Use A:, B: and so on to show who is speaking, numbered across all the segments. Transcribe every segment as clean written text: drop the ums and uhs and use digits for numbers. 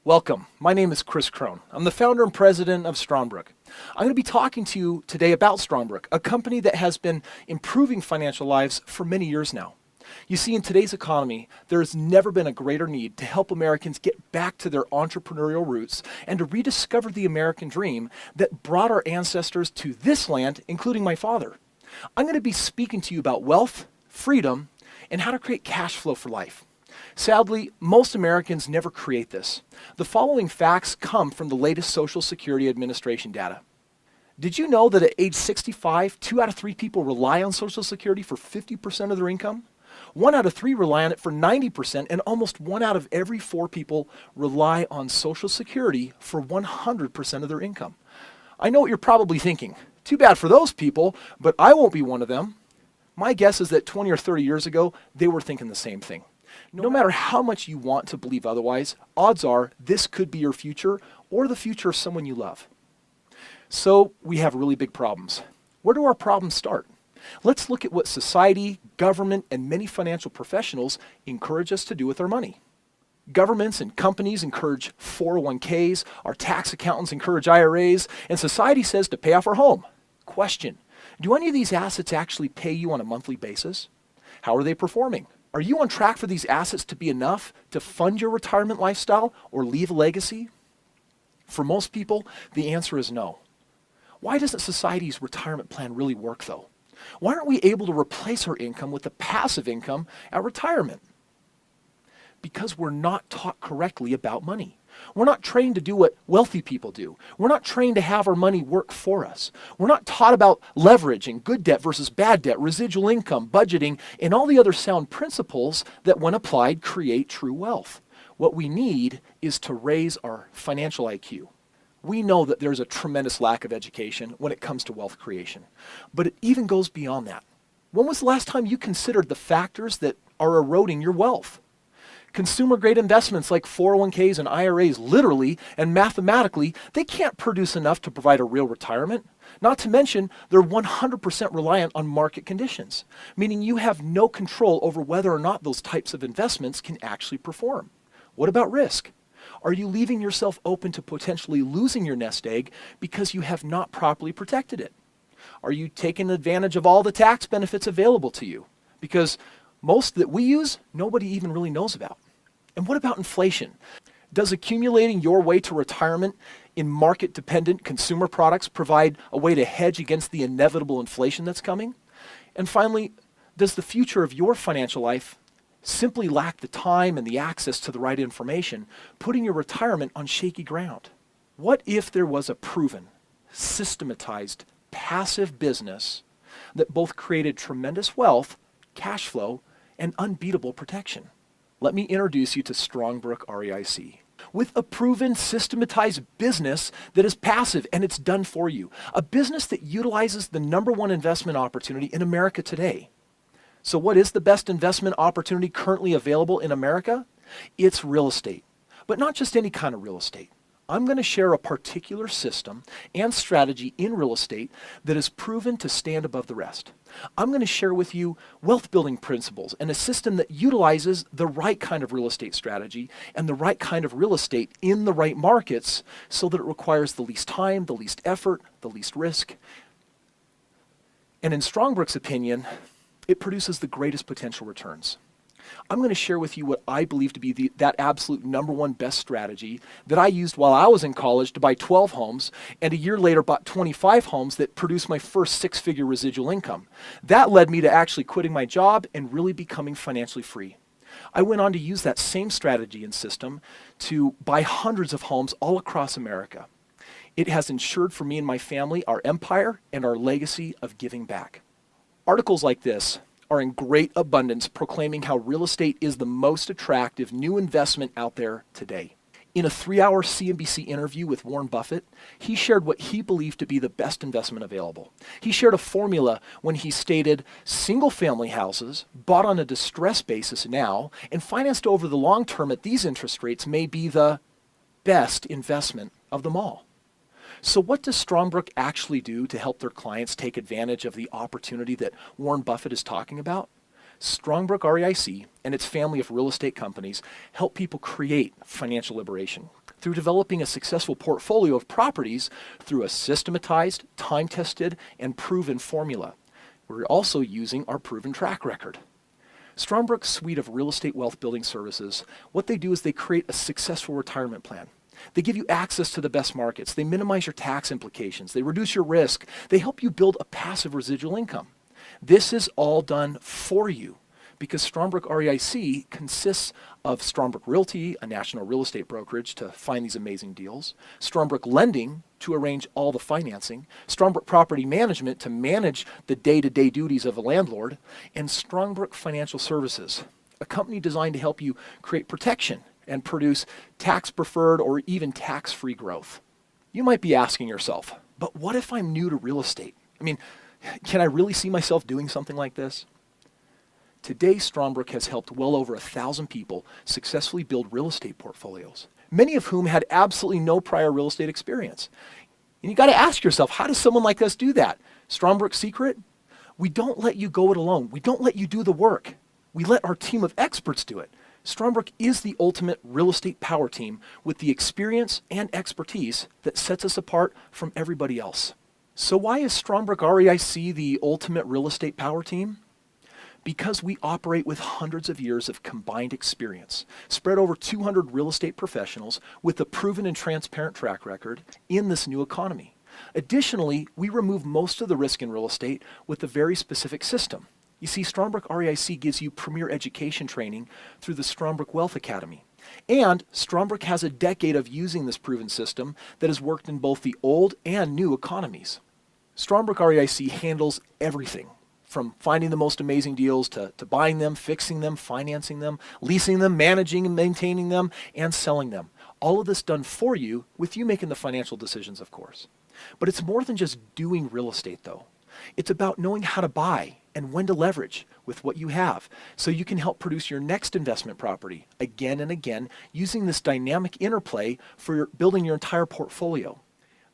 A: Welcome. My name is Chris Crone. I'm the founder and president of Strongbrook. I'm going to be talking to you today about Strongbrook, a company that has been improving financial lives for many years now. You see, in today's economy, there has never been a greater need to help Americans get back to their entrepreneurial roots and to rediscover the American dream that brought our ancestors to this land, including my father. I'm going to be speaking to you about wealth, freedom, and how to create cash flow for life. Sadly, most Americans never create this. The following facts come from the latest Social Security Administration data. Did you know that at age 65, 2 out of 3 people rely on Social Security for 50% of their income? 1 out of 3 rely on it for 90%, and almost 1 out of every 4 people rely on Social Security for 100% of their income. I know what you're probably thinking. Too bad for those people, but I won't be one of them. My guess is that 20 or 30 years ago, they were thinking the same thing. No matter how much you want to believe otherwise, odds are this could be your future or the future of someone you love. So we have really big problems. Where do our problems start? Let's look at what society, government, and many financial professionals encourage us to do with our money. Governments and companies encourage 401ks, our tax accountants encourage IRAs, and society says to pay off our home. Question: do any of these assets actually pay you on a monthly basis? How are they performing? Are you on track for these assets to be enough to fund your retirement lifestyle or leave a legacy? For most people, the answer is no. Why doesn't society's retirement plan really work, though? Why aren't we able to replace our income with a passive income at retirement? Because we're not taught correctly about money. We're not trained to do what wealthy people do. We're not trained to have our money work for us. We're not taught about leverage and good debt versus bad debt, residual income, budgeting, and all the other sound principles that, when applied, create true wealth. What we need is to raise our financial IQ. We know that there's a tremendous lack of education when it comes to wealth creation, but it even goes beyond that. When was the last time you considered the factors that are eroding your wealth? Consumer-grade investments like 401ks and IRAs literally and mathematically, they can't produce enough to provide a real retirement. Not to mention, they're 100% reliant on market conditions, meaning you have no control over whether or not those types of investments can actually perform. What about risk? Are you leaving yourself open to potentially losing your nest egg because you have not properly protected it? Are you taking advantage of all the tax benefits available to you? Because most that we use, nobody even really knows about. And what about inflation? Does accumulating your way to retirement in market-dependent consumer products provide a way to hedge against the inevitable inflation that's coming? And finally, does the future of your financial life simply lack the time and the access to the right information, putting your retirement on shaky ground? What if there was a proven, systematized, passive business that both created tremendous wealth, cash flow, and unbeatable protection? Let me introduce you to Strongbrook REIC. With a proven, systematized business that is passive and it's done for you. A business that utilizes the #1 investment opportunity in America today. So what is the best investment opportunity currently available in America? It's real estate, but not just any kind of real estate. I'm going to share a particular system and strategy in real estate that is proven to stand above the rest. I'm going to share with you wealth building principles and a system that utilizes the right kind of real estate strategy and the right kind of real estate in the right markets so that it requires the least time, the least effort, the least risk. And in Strongbrook's opinion, it produces the greatest potential returns. I'm going to share with you what I believe to be that absolute #1 best strategy that I used while I was in college to buy 12 homes, and a year later bought 25 homes that produced my first 6-figure residual income. That led me to actually quitting my job and really becoming financially free. I went on to use that same strategy and system to buy hundreds of homes all across America. It has ensured for me and my family our empire and our legacy of giving back. Articles like this are in great abundance proclaiming how real estate is the most attractive new investment out there today. In a 3-hour CNBC interview with Warren Buffett, he shared what he believed to be the best investment available. He shared a formula when he stated single-family houses bought on a distress basis now and financed over the long term at these interest rates may be the best investment of them all. So what does Strongbrook actually do to help their clients take advantage of the opportunity that Warren Buffett is talking about? Strongbrook REIC and its family of real estate companies help people create financial liberation. through developing a successful portfolio of properties through a systematized, time-tested, and proven formula. We're also using our proven track record. Strongbrook's suite of real estate wealth building services, what they do is they create a successful retirement plan. They give you access to the best markets. They minimize your tax implications. They reduce your risk. They help you build a passive residual income. This is all done for you because Strongbrook REIC consists of Strongbrook Realty, a national real estate brokerage to find these amazing deals, Strongbrook Lending to arrange all the financing, Strongbrook Property Management to manage the day-to-day duties of a landlord, and Strongbrook Financial Services, a company designed to help you create protection and produce tax-preferred or even tax-free growth. You might be asking yourself, but what if I'm new to real estate? I mean, can I really see myself doing something like this? Today, Strongbrook has helped well over 1,000 people successfully build real estate portfolios, many of whom had absolutely no prior real estate experience. And you got to ask yourself, how does someone like us do that? Strongbrook's secret? We don't let you go it alone. We don't let you do the work. We let our team of experts do it. Strongbrook is the ultimate real estate power team with the experience and expertise that sets us apart from everybody else. So why is Strongbrook REIC the ultimate real estate power team? Because we operate with hundreds of years of combined experience, spread over 200 real estate professionals with a proven and transparent track record in this new economy. Additionally, we remove most of the risk in real estate with a very specific system. You see, Strongbrook REIC gives you premier education training through the Strongbrook Wealth Academy. And Strongbrook has a decade of using this proven system that has worked in both the old and new economies. Strongbrook REIC handles everything from finding the most amazing deals to buying them, fixing them, financing them, leasing them, managing and maintaining them, and selling them. All of this done for you with you making the financial decisions, of course. But it's more than just doing real estate, though. It's about knowing how to buy and when to leverage with what you have so you can help produce your next investment property again and again using this dynamic interplay for building your entire portfolio.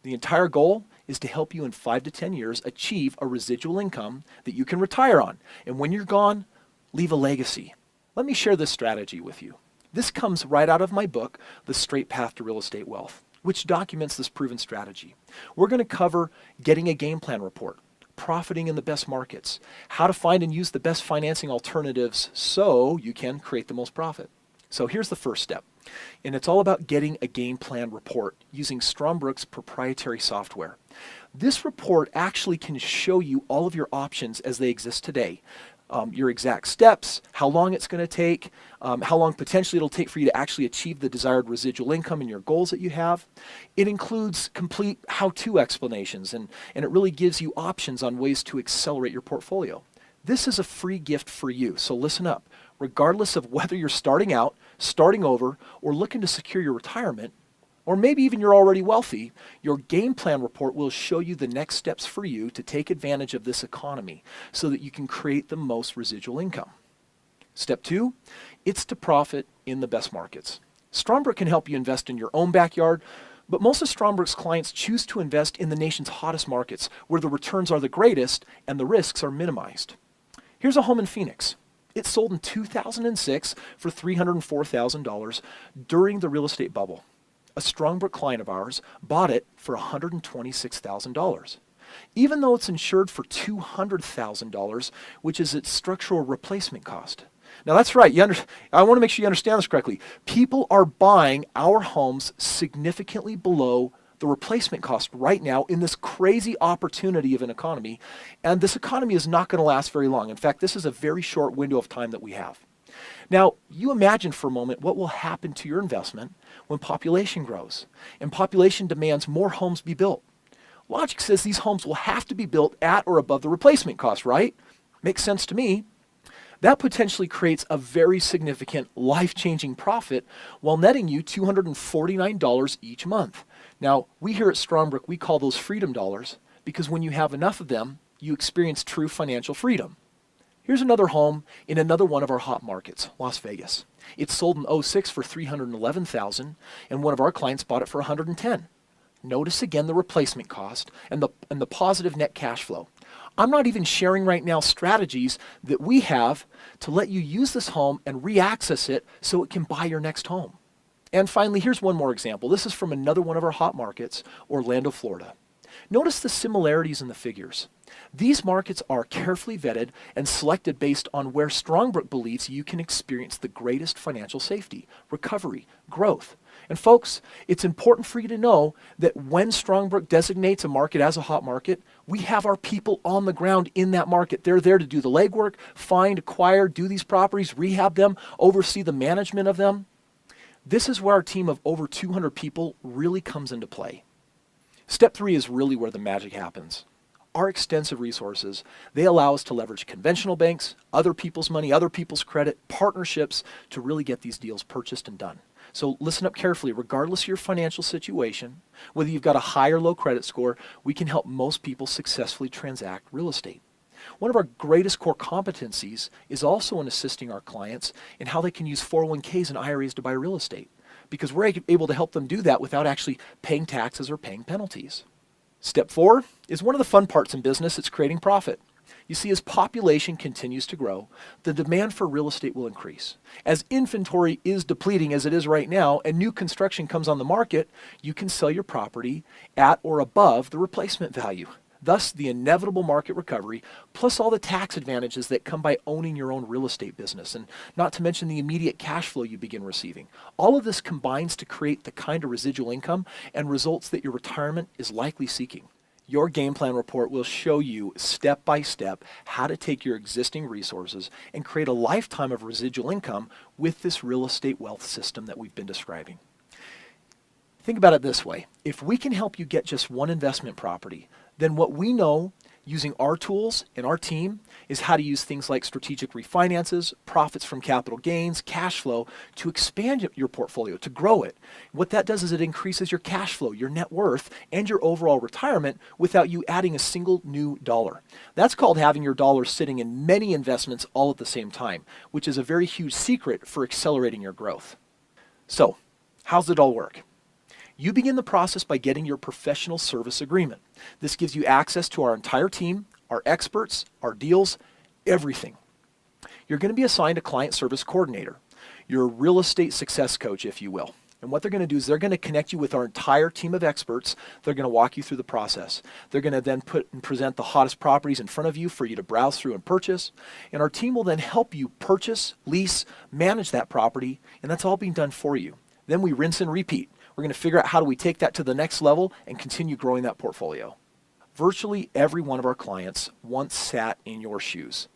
A: The entire goal is to help you in 5 to 10 years achieve a residual income that you can retire on. And when you're gone, leave a legacy. Let me share this strategy with you. This comes right out of my book, The Straight Path to Real Estate Wealth, which documents this proven strategy. We're going to cover getting a game plan report, profiting in the best markets, how to find and use the best financing alternatives so you can create the most profit. So here's the first step, and it's all about getting a game plan report using Strongbrook's proprietary software. This report actually can show you all of your options as they exist today. Your exact steps, how long it's going to take, how long potentially it'll take for you to actually achieve the desired residual income and your goals that you have. It includes complete how-to explanations, and it really gives you options on ways to accelerate your portfolio. This is a free gift for you, so listen up. Regardless of whether you're starting out, starting over, or looking to secure your retirement, or maybe even you're already wealthy, your game plan report will show you the next steps for you to take advantage of this economy so that you can create the most residual income. Step 2, it's to profit in the best markets. Strongbrook can help you invest in your own backyard, but most of Strongbrook's clients choose to invest in the nation's hottest markets where the returns are the greatest and the risks are minimized. Here's a home in Phoenix. It sold in 2006 for $304,000 during the real estate bubble. A Strongbrook client of ours bought it for $126,000, even though it's insured for $200,000, which is its structural replacement cost. Now that's right, I want to make sure you understand this correctly. People are buying our homes significantly below the replacement cost right now in this crazy opportunity of an economy, and this economy is not going to last very long. In fact, this is a very short window of time that we have. Now, you imagine for a moment what will happen to your investment when population grows and population demands more homes be built. Logic says these homes will have to be built at or above the replacement cost, right? Makes sense to me. That potentially creates a very significant life-changing profit while netting you $249 each month. Now, we here at Strongbrook, we call those freedom dollars because when you have enough of them, you experience true financial freedom. Here's another home in another one of our hot markets, Las Vegas. It sold in 2006 for $311,000, and one of our clients bought it for $110,000. Notice again the replacement cost and the positive net cash flow. I'm not even sharing right now strategies that we have to let you use this home and re-access it so it can buy your next home. And finally, here's one more example. This is from another one of our hot markets, Orlando, Florida. Notice the similarities in the figures. These markets are carefully vetted and selected based on where Strongbrook believes you can experience the greatest financial safety, recovery, growth. And folks, it's important for you to know that when Strongbrook designates a market as a hot market, we have our people on the ground in that market. They're there to do the legwork, find, acquire, do these properties, rehab them, oversee the management of them. This is where our team of over 200 people really comes into play. Step 3 is really where the magic happens. Our extensive resources, they allow us to leverage conventional banks, other people's money, other people's credit, partnerships to really get these deals purchased and done. So listen up carefully. Regardless of your financial situation, whether you've got a high or low credit score, we can help most people successfully transact real estate. One of our greatest core competencies is also in assisting our clients in how they can use 401ks and IRAs to buy real estate, because we're able to help them do that without actually paying taxes or paying penalties. Step 4 is one of the fun parts in business. It's creating profit. You see, as population continues to grow, the demand for real estate will increase. As inventory is depleting as it is right now and new construction comes on the market, you can sell your property at or above the replacement value. Thus, the inevitable market recovery, plus all the tax advantages that come by owning your own real estate business, and not to mention the immediate cash flow you begin receiving. All of this combines to create the kind of residual income and results that your retirement is likely seeking. Your game plan report will show you step by step how to take your existing resources and create a lifetime of residual income with this real estate wealth system that we've been describing. Think about it this way. If we can help you get just one investment property, then what we know using our tools and our team is how to use things like strategic refinances, profits from capital gains, cash flow to expand your portfolio, to grow it. What that does is it increases your cash flow, your net worth, and your overall retirement without you adding a single new dollar. That's called having your dollars sitting in many investments all at the same time, which is a very huge secret for accelerating your growth. So, how's it all work? You begin the process by getting your professional service agreement. This gives you access to our entire team, our experts, our deals, everything. You're going to be assigned a client service coordinator, your real estate success coach, if you will. And what they're going to do is they're going to connect you with our entire team of experts. They're going to walk you through the process. They're going to then put and present the hottest properties in front of you for you to browse through and purchase. And our team will then help you purchase, lease, manage that property, and that's all being done for you. Then we rinse and repeat. We're going to figure out how do we take that to the next level and continue growing that portfolio. Virtually every one of our clients once sat in your shoes.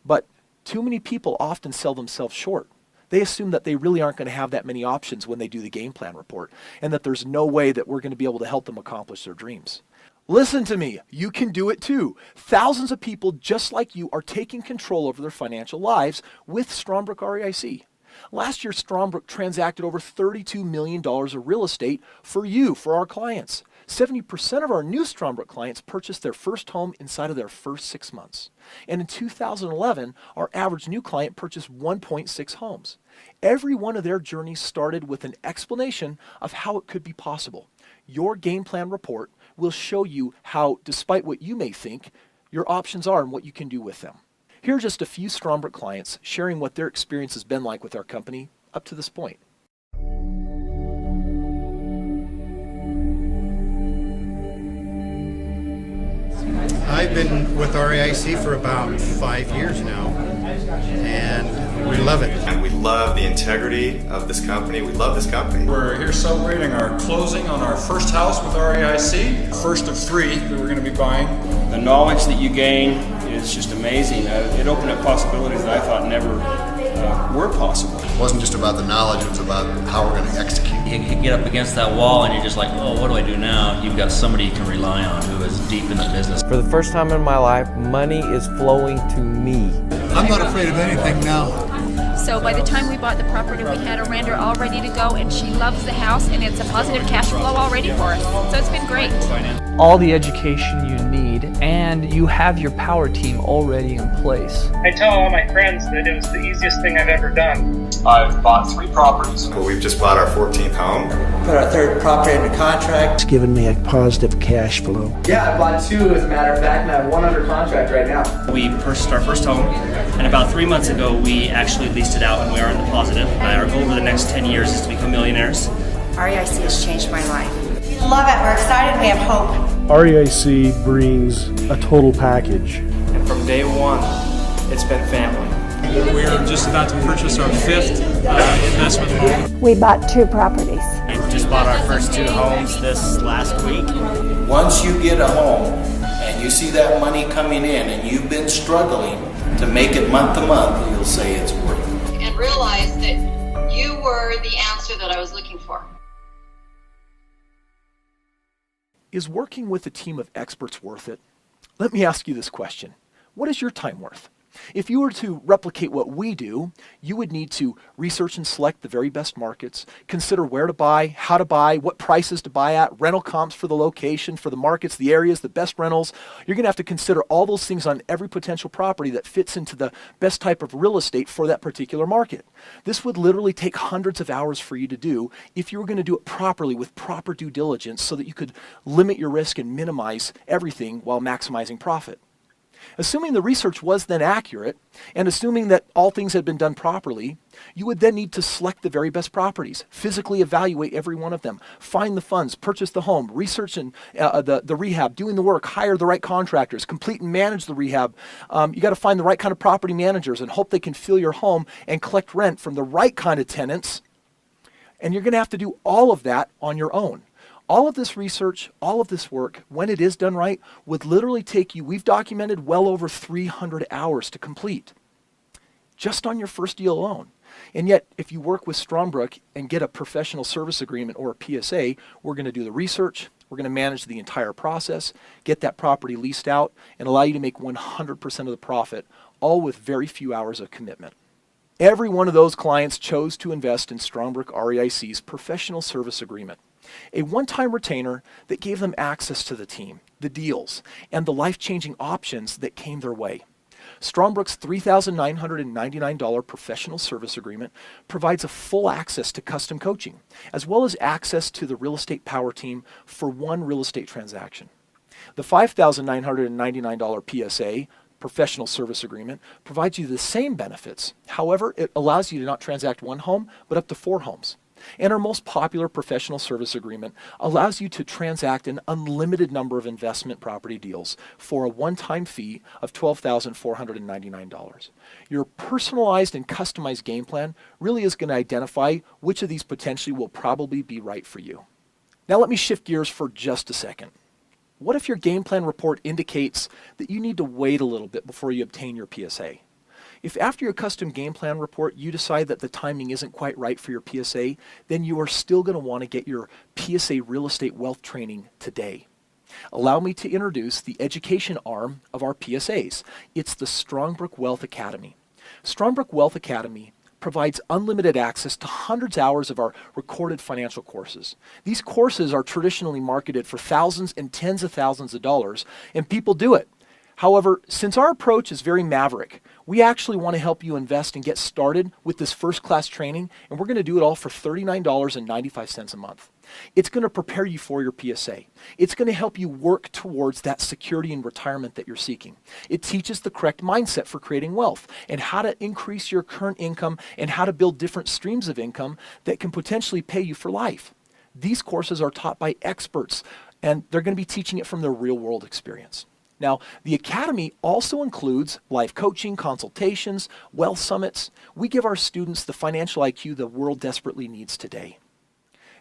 A: But too many people often sell themselves short. They assume that they really aren't going to have that many options when they do the game plan report, and that there's no way that we're going to be able to help them accomplish their dreams. Listen to me, you can do it too. Thousands of people just like you are taking control over their financial lives with Strongbrook REIC. Last year, Strongbrook transacted over $32 million of real estate for you, for our clients. 70% of our new Strongbrook clients purchased their first home inside of their first 6 months. And in 2011, our average new client purchased 1.6 homes. Every one of their journeys started with an explanation of how it could be possible. Your game plan report will show you how, despite what you may think, your options are and what you can do with them. Here are just a few Strongbrook clients sharing what their experience has been like with our company up to this point.
B: I've been with REIC for about 5 years now, and we love it.
C: And we love the integrity of this company. We love this company.
D: We're here celebrating our closing on our first house with REIC, first of 3 that we're going to be buying.
E: The knowledge that you gain is just amazing. It opened up possibilities that I thought never were possible.
F: It wasn't just about the knowledge, it was about how we're going to execute.
G: You get up against that wall and you're just like, oh, what do I do now? You've got somebody you can rely on who is deep in the business.
H: For the first time in my life, money is flowing to me.
I: I'm not afraid of anything now.
J: So by the time we bought the property, we had a renter all ready to go, and she loves the house, and it's a positive cash flow already for us. So it's been great.
K: All the education you need made and you have your power team already in place.
L: I tell all my friends that it was the easiest thing I've ever done.
D: I've bought 3 properties.
C: Well, we've just bought our 14th home.
M: Put our 3rd property under contract.
N: It's given me a positive cash flow.
O: Yeah, I bought 2 as a matter of fact, and I have 1 under contract right now.
P: We purchased our first home, and about 3 months ago we actually leased it out, and we are in the positive. Our goal over the next 10 years is to become millionaires.
Q: REIC has changed my life. We love it, we're excited, we have hope.
R: REIC brings a total package.
E: And from day one, it's been family.
D: We are just about to purchase our 5th investment home.
S: We bought 2 properties.
P: We just bought our first 2 homes this last week.
M: Once you get a home and you see that money coming in and you've been struggling to make it month to month, you'll say it's worth it.
T: And realize that you were the answer that I was looking for.
A: Is working with a team of experts worth it? Let me ask you this question. What is your time worth? If you were to replicate what we do, you would need to research and select the very best markets, consider where to buy, how to buy, what prices to buy at, rental comps for the location, for the markets, the areas, the best rentals. You're going to have to consider all those things on every potential property that fits into the best type of real estate for that particular market. This would literally take hundreds of hours for you to do if you were going to do it properly with proper due diligence so that you could limit your risk and minimize everything while maximizing profit. Assuming the research was then accurate, and assuming that all things had been done properly, you would then need to select the very best properties, physically evaluate every one of them, find the funds, purchase the home, research and the rehab, doing the work, hire the right contractors, complete and manage the rehab. You got to find the right kind of property managers and hope they can fill your home and collect rent from the right kind of tenants. And you're going to have to do all of that on your own. All of this research, all of this work, when it is done right, would literally take you, we've documented well over 300 hours to complete, just on your first deal alone. And yet, if you work with Strongbrook and get a professional service agreement or a PSA, we're going to do the research, we're going to manage the entire process, get that property leased out, and allow you to make 100% of the profit, all with very few hours of commitment. Every one of those clients chose to invest in Strongbrook REIC's professional service agreement, a one-time retainer that gave them access to the team, the deals, and the life-changing options that came their way. Strongbrook's $3,999 professional service agreement provides a full access to custom coaching, as well as access to the real estate power team for one real estate transaction. The $5,999 PSA professional service agreement provides you the same benefits. However, it allows you to not transact 1 home, but up to 4 homes. And our most popular professional service agreement allows you to transact an unlimited number of investment property deals for a one-time fee of $12,499. Your personalized and customized game plan really is going to identify which of these potentially will probably be right for you. Now let me shift gears for just a second. What if your game plan report indicates that you need to wait a little bit before you obtain your PSA? If after your custom game plan report you decide that the timing isn't quite right for your PSA, then you are still going to want to get your PSA real estate wealth training today. Allow me to introduce the education arm of our PSAs. It's the Strongbrook Wealth Academy. Strongbrook Wealth Academy provides unlimited access to hundreds of hours of our recorded financial courses. These courses are traditionally marketed for thousands and tens of thousands of dollars, and people do it. However, since our approach is very maverick, we actually want to help you invest and get started with this first-class training, and we're going to do it all for $39.95 a month. It's going to prepare you for your PSA. It's going to help you work towards that security and retirement that you're seeking. It teaches the correct mindset for creating wealth and how to increase your current income and how to build different streams of income that can potentially pay you for life. These courses are taught by experts, and they're going to be teaching it from their real-world experience. Now, the Academy also includes life coaching, consultations, wealth summits. We give our students the financial IQ the world desperately needs today.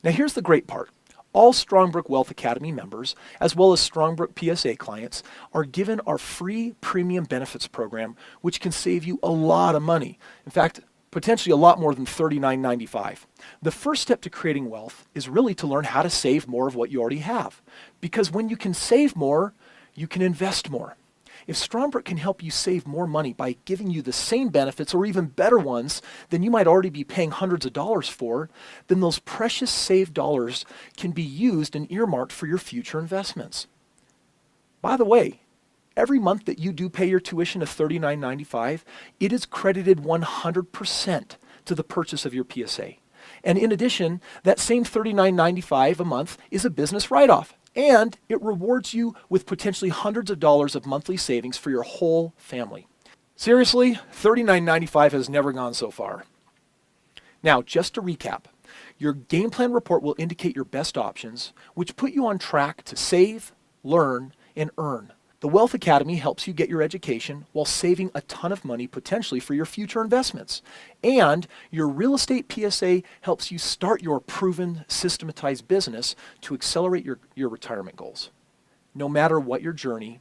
A: Now, here's the great part. All Strongbrook Wealth Academy members, as well as Strongbrook PSA clients, are given our free premium benefits program, which can save you a lot of money. In fact, potentially a lot more than $39.95. The first step to creating wealth is really to learn how to save more of what you already have. Because when you can save more, you can invest more. If Strongbrook can help you save more money by giving you the same benefits or even better ones than you might already be paying hundreds of dollars for, then those precious saved dollars can be used and earmarked for your future investments. By the way, Every month that you do pay your tuition of $39.95, it is credited 100% to the purchase of your PSA. And in addition, that same $39.95 a month is a business write-off, and it rewards you with potentially hundreds of dollars of monthly savings for your whole family. Seriously, $39.95 has never gone so far. Now, just to recap, your game plan report will indicate your best options, which put you on track to save, learn, and earn. The Wealth Academy helps you get your education while saving a ton of money potentially for your future investments. And your real estate PSA helps you start your proven, systematized business to accelerate your retirement goals. No matter what your journey,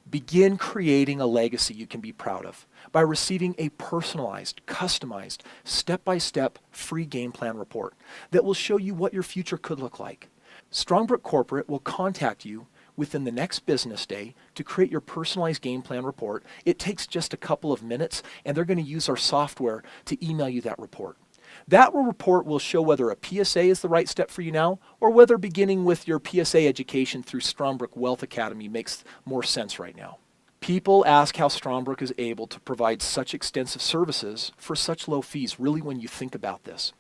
A: begin creating a legacy you can be proud of by receiving a personalized, customized, step-by-step free game plan report that will show you what your future could look like. Strongbrook Corporate will contact you within the next business day to create your personalized game plan report. It takes just a couple of minutes, and they're going to use our software to email you that report. That report will show whether a PSA is the right step for you now, or whether beginning with your PSA education through Strongbrook Wealth Academy makes more sense right now. People ask how Strongbrook is able to provide such extensive services for such low fees, really, when you think about this.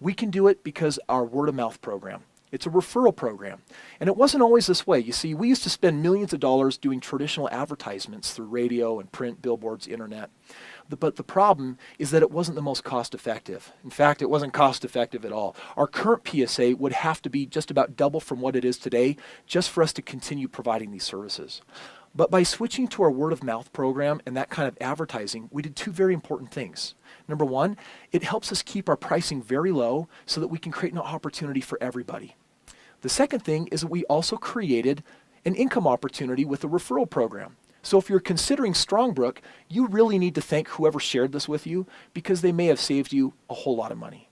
A: We can do it because our word-of-mouth program. It's a referral program. And it wasn't always this way. You see, we used to spend millions of dollars doing traditional advertisements through radio and print, billboards, internet. But the problem is that it wasn't the most cost effective. In fact, it wasn't cost effective at all. Our current PSA would have to be just about double from what it is today just for us to continue providing these services. But by switching to our word-of-mouth program and that kind of advertising, we did two very important things. Number one, it helps us keep our pricing very low so that we can create an opportunity for everybody. The second thing is that we also created an income opportunity with a referral program. So if you're considering Strongbrook, you really need to thank whoever shared this with you, because they may have saved you a whole lot of money.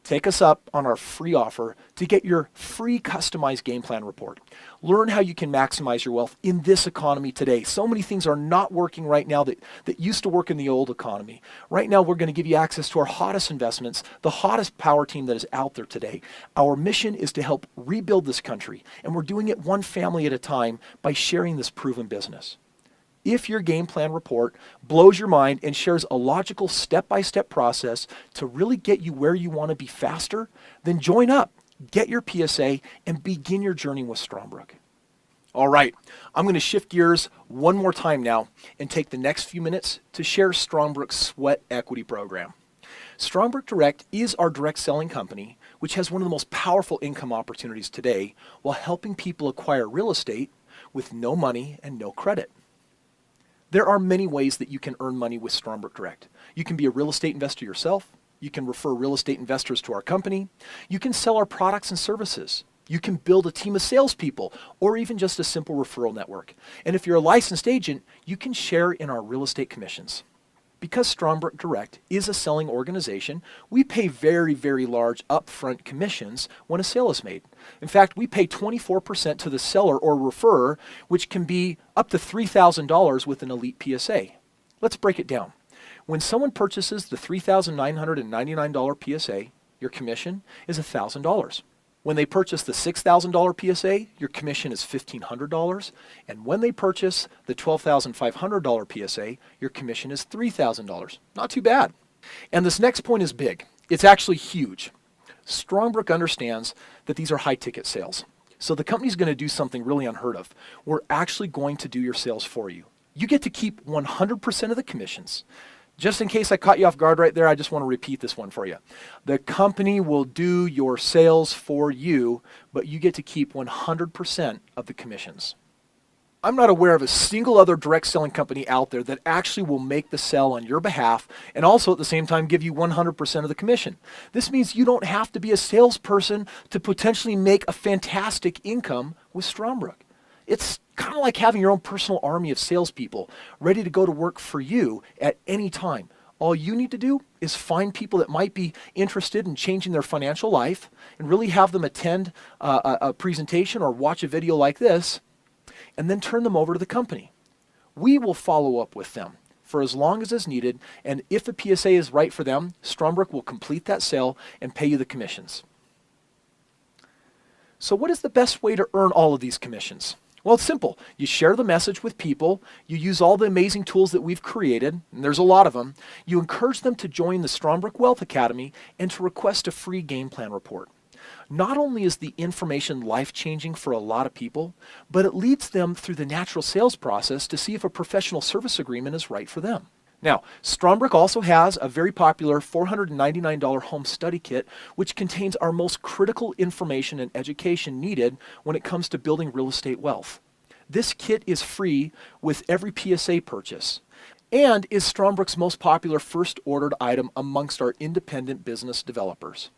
A: Take us up on our free offer to get your free customized game plan report. Learn how you can maximize your wealth in this economy today. So many things are not working right now that used to work in the old economy. Right now, we're going to give you access to our hottest investments, the hottest power team that is out there today. Our mission is to help rebuild this country, and we're doing it one family at a time by sharing this proven business. If your game plan report blows your mind and shares a logical step-by-step process to really get you where you want to be faster, then join up, get your PSA, and begin your journey with Strongbrook. All right, I'm going to shift gears one more time now and take the next few minutes to share Strongbrook's Sweat Equity Program. Strongbrook Direct is our direct selling company, which has one of the most powerful income opportunities today while helping people acquire real estate with no money and no credit. There are many ways that you can earn money with Strongbrook Direct. You can be a real estate investor yourself. You can refer real estate investors to our company. You can sell our products and services. You can build a team of salespeople, or even just a simple referral network. And if you're a licensed agent, you can share in our real estate commissions. Because Strongbrook Direct is a selling organization, we pay very, very large upfront commissions when a sale is made. In fact, we pay 24% to the seller or referrer, which can be up to $3,000 with an elite PSA. Let's break it down. When someone purchases the $3,999 PSA, your commission is $1,000. When they purchase the $6,000 PSA, your commission is $1,500. And when they purchase the $12,500 PSA, your commission is $3,000. Not too bad. And this next point is big. It's actually huge. Strongbrook understands that these are high-ticket sales. So the company's going to do something really unheard of. We're actually going to do your sales for you. You get to keep 100% of the commissions. Just in case I caught you off guard right there, I just want to repeat this one for you. The company will do your sales for you, but you get to keep 100% of the commissions. I'm not aware of a single other direct selling company out there that actually will make the sell on your behalf and also at the same time give you 100% of the commission. This means you don't have to be a salesperson to potentially make a fantastic income with Strongbrook. It's kind of like having your own personal army of salespeople ready to go to work for you at any time. All you need to do is find people that might be interested in changing their financial life and really have them attend a presentation or watch a video like this, and then turn them over to the company. We will follow up with them for as long as is needed, and if the PSA is right for them, Strongbrook will complete that sale and pay you the commissions. So what is the best way to earn all of these commissions? Well, it's simple. You share the message with people, you use all the amazing tools that we've created, and there's a lot of them. You encourage them to join the Strongbrook Wealth Academy and to request a free game plan report. Not only is the information life-changing for a lot of people, but it leads them through the natural sales process to see if a professional service agreement is right for them. Now, Strongbrook also has a very popular $499 home study kit, which contains our most critical information and education needed when it comes to building real estate wealth. This kit is free with every PSA purchase and is Strongbrook's most popular first ordered item amongst our independent business developers.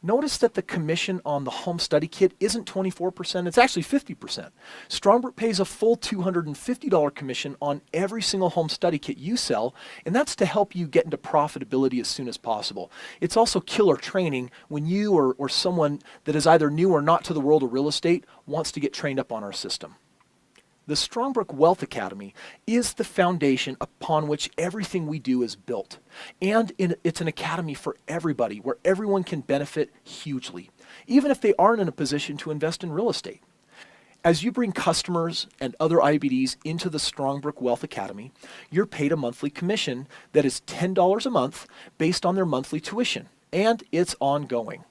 A: Notice that the commission on the home study kit isn't 24%, it's actually 50%. Strongbrook pays a full $250 commission on every single home study kit you sell, and that's to help you get into profitability as soon as possible. It's also killer training when you or someone that is either new or not to the world of real estate wants to get trained up on our system. The Strongbrook Wealth Academy is the foundation upon which everything we do is built. And it's an academy for everybody, where everyone can benefit hugely, even if they aren't in a position to invest in real estate. As you bring customers and other IBDs into the Strongbrook Wealth Academy, you're paid a monthly commission that is $10 a month based on their monthly tuition, and it's ongoing.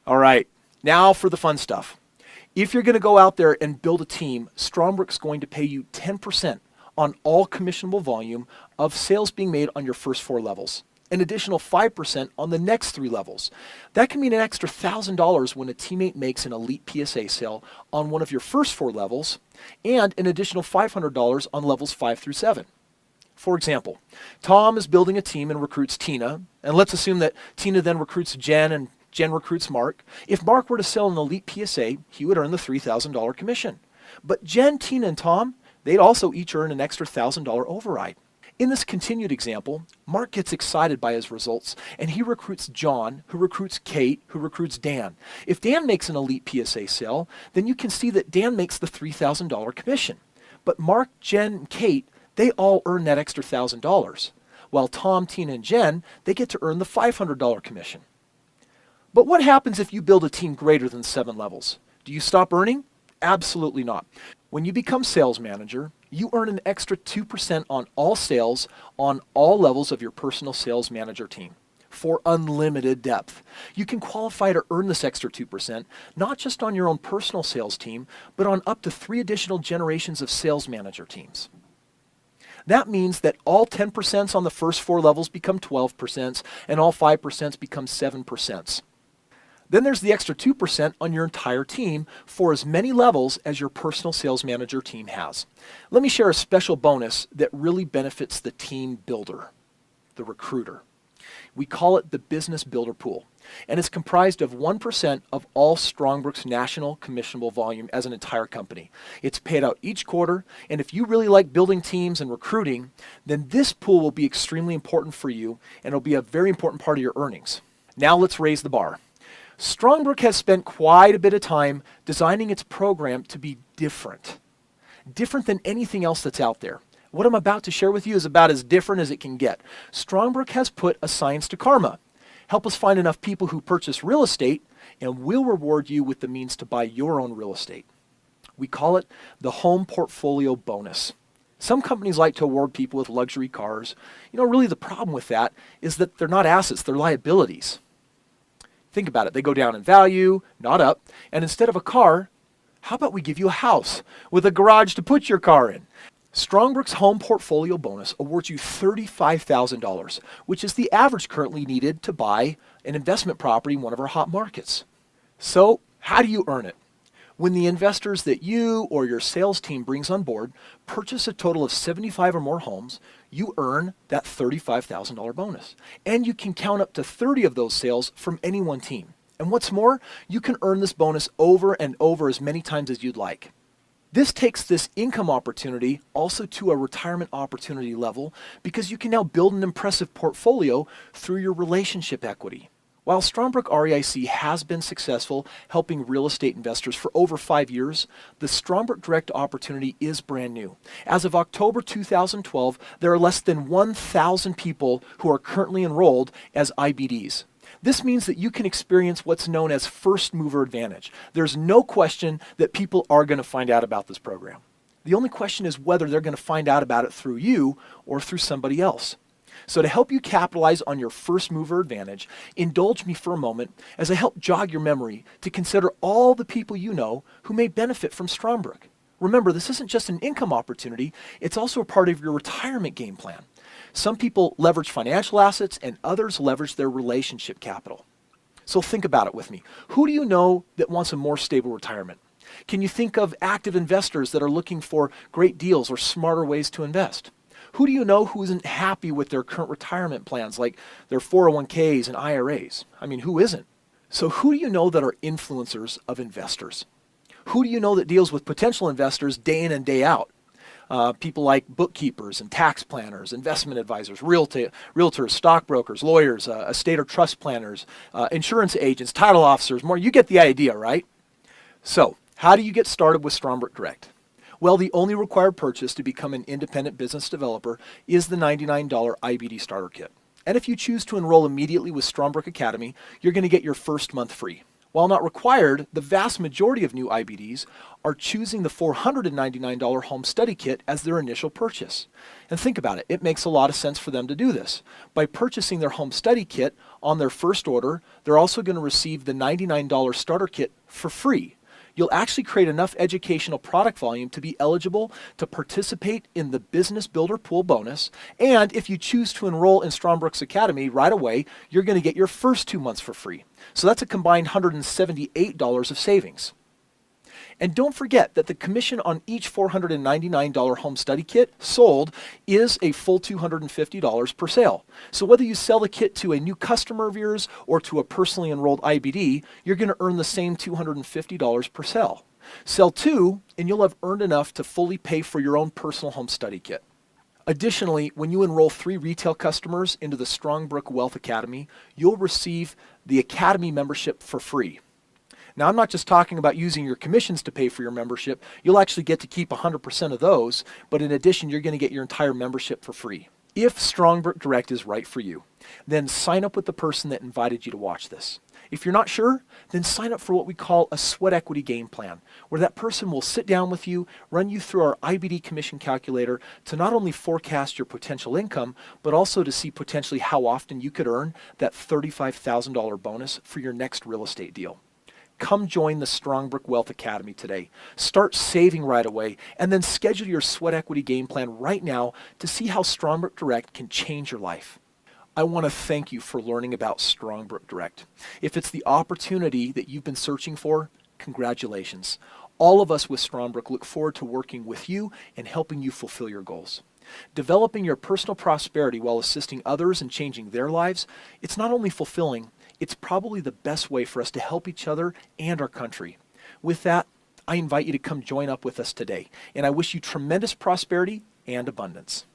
A: All right, now for the fun stuff. If you're going to go out there and build a team, Strongbrook's going to pay you 10% on all commissionable volume of sales being made on your first 4 levels, an additional 5% on the next 3 levels. That can mean an extra $1,000 when a teammate makes an elite PSA sale on one of your first 4 levels, and an additional $500 on levels 5 through 7. For example, Tom is building a team and recruits Tina, and let's assume that Tina then recruits Jen and Jen recruits Mark. If Mark were to sell an elite PSA, he would earn the $3,000 commission. But Jen, Tina, and Tom, they'd also each earn an extra $1,000 override. In this continued example, Mark gets excited by his results, and he recruits John, who recruits Kate, who recruits Dan. If Dan makes an elite PSA sale, then you can see that Dan makes the $3,000 commission. But Mark, Jen, and Kate, they all earn that extra $1,000, while Tom, Tina, and Jen, they get to earn the $500 commission. But what happens if you build a team greater than 7 levels? Do you stop earning? Absolutely not. When you become sales manager, you earn an extra 2% on all sales on all levels of your personal sales manager team for unlimited depth. You can qualify to earn this extra 2%, not just on your own personal sales team, but on up to 3 additional generations of sales manager teams. That means that all 10% on the first 4 levels become 12%, and all 5% become 7%. Then there's the extra 2% on your entire team for as many levels as your personal sales manager team has. Let me share a special bonus that really benefits the team builder, the recruiter. We call it the Business Builder Pool, and it's comprised of 1% of all Strongbrook's national commissionable volume as an entire company. It's paid out each quarter, and if you really like building teams and recruiting, then this pool will be extremely important for you, and it'll be a very important part of your earnings. Now let's raise the bar. Strongbrook has spent quite a bit of time designing its program to be different than anything else that's out there. What I'm about to share with you is about as different as it can get. Strongbrook has put a science to karma. Help us find enough people who purchase real estate, and we'll reward you with the means to buy your own real estate. We call it the Home Portfolio Bonus. Some companies like to award people with luxury cars. Really the problem with that is that they're not assets, they're liabilities. Think about it. They go down in value, not up. And instead of a car, how about we give you a house with a garage to put your car in? Strongbrook's Home Portfolio Bonus awards you $35,000, which is the average currently needed to buy an investment property in one of our hot markets. So, how do you earn it? When the investors that you or your sales team brings on board purchase a total of 75 or more homes, you earn that $35,000 bonus. And you can count up to 30 of those sales from any one team. And what's more, you can earn this bonus over and over as many times as you'd like. This takes this income opportunity also to a retirement opportunity level because you can now build an impressive portfolio through your relationship equity. While Strongbrook REIC has been successful helping real estate investors for over 5 years, the Strongbrook Direct Opportunity is brand new. As of October 2012, there are less than 1,000 people who are currently enrolled as IBDs. This means that you can experience what's known as first mover advantage. There's no question that people are going to find out about this program. The only question is whether they're going to find out about it through you or through somebody else. So to help you capitalize on your first mover advantage, indulge me for a moment as I help jog your memory to consider all the people you know who may benefit from Strongbrook. Remember, this isn't just an income opportunity, it's also a part of your retirement game plan. Some people leverage financial assets and others leverage their relationship capital. So think about it with me. Who do you know that wants a more stable retirement? Can you think of active investors that are looking for great deals or smarter ways to invest? Who do you know who isn't happy with their current retirement plans, like their 401ks and IRAs? I mean, who isn't? So who do you know that are influencers of investors? Who do you know that deals with potential investors day in and day out? People like bookkeepers and tax planners, investment advisors, realtors, stockbrokers, lawyers, estate or trust planners, insurance agents, title officers, more. You get the idea, right? So, how do you get started with Strongbrook Direct? Well, the only required purchase to become an independent business developer is the $99 IBD starter kit. And if you choose to enroll immediately with Strongbrook Academy, you're going to get your first month free. While not required, the vast majority of new IBDs are choosing the $499 home study kit as their initial purchase. And think about it, it makes a lot of sense for them to do this. By purchasing their home study kit on their first order, they're also going to receive the $99 starter kit for free. You'll actually create enough educational product volume to be eligible to participate in the Business Builder Pool bonus. And if you choose to enroll in Strongbrook's Academy right away, you're going to get your first 2 months for free. So that's a combined $178 of savings. And don't forget that the commission on each $499 home study kit sold is a full $250 per sale. So whether you sell the kit to a new customer of yours or to a personally enrolled IBD, you're going to earn the same $250 per sale. Sell two, and you'll have earned enough to fully pay for your own personal home study kit. Additionally, when you enroll 3 retail customers into the Strongbrook Wealth Academy, you'll receive the Academy membership for free. Now, I'm not just talking about using your commissions to pay for your membership. You'll actually get to keep 100% of those, but in addition, you're going to get your entire membership for free. If Strongbrook Direct is right for you, then sign up with the person that invited you to watch this. If you're not sure, then sign up for what we call a sweat equity game plan, where that person will sit down with you, run you through our IBD commission calculator to not only forecast your potential income, but also to see potentially how often you could earn that $35,000 bonus for your next real estate deal. Come join the Strongbrook Wealth Academy today. Start saving right away and then schedule your sweat equity game plan right now to see how Strongbrook Direct can change your life. I want to thank you for learning about Strongbrook Direct. If it's the opportunity that you've been searching for, congratulations. All of us with Strongbrook look forward to working with you and helping you fulfill your goals. Developing your personal prosperity while assisting others and changing their lives, it's not only fulfilling, it's probably the best way for us to help each other and our country. With that, I invite you to come join up with us today, and I wish you tremendous prosperity and abundance.